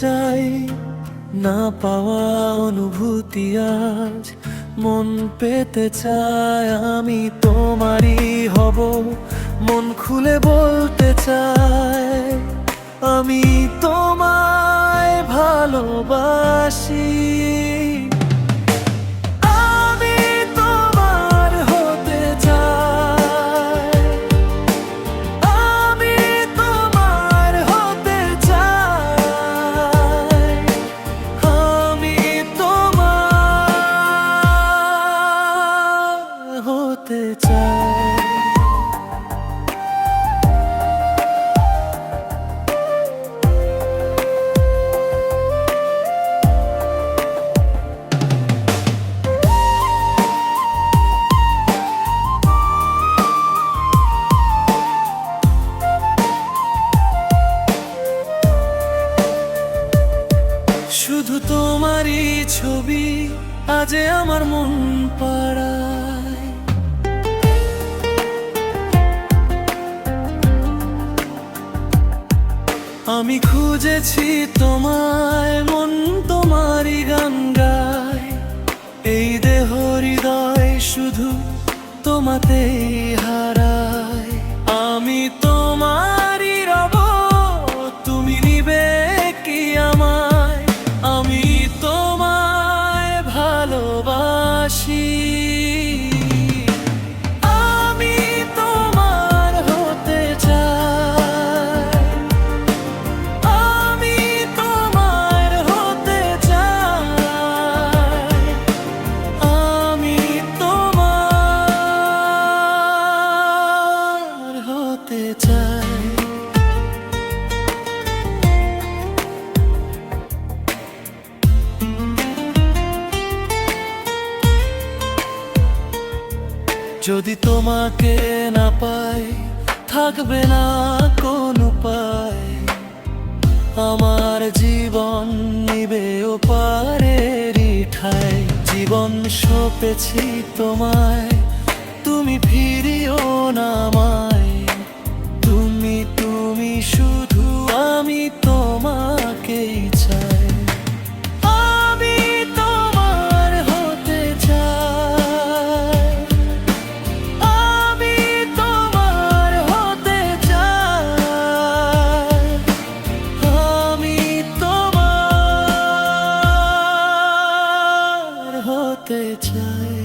চাই, না পাওয়া অনুভূতি আজ মন পেতে চায়। আমি তোমারই হব, মন খুলে বলতে চাই, আমি তোমায় ভালোবাসি। আমি তোমার হতে চাই, আমি তোমার হতে চাই, আমি তোমার হতে চাই। শুধু তোমারই ছবি আজ আমার মন পাড়ায়। আমি খুঁজেছি তোমায়, মন তোমারই গান গায়। এই দেহ হৃদয় শুধু তোমাতেই হারায়। আমি তোমারই রব, তুমি নিবে কি আমায়, আমি তোমায় ভালোবাসি। আমি তোমার হতে চাই, আমি তোমার হতে চাই, আমি তোমার হতে চাই। যদি তোমাকে না পাই, থাকবে না কোন উপায়। আমার জীবন নিবে ওপারেরই ঠাই। জীবন সঁপেছি তোমায়, তুমি ফিরিও না আমায়। তুমি তুমি শুধু, আমি তোমাকেই চাই। আমি তোমার হতে চাই, আমি তোমার হতে চাই, আমি তোমার হতে চাই।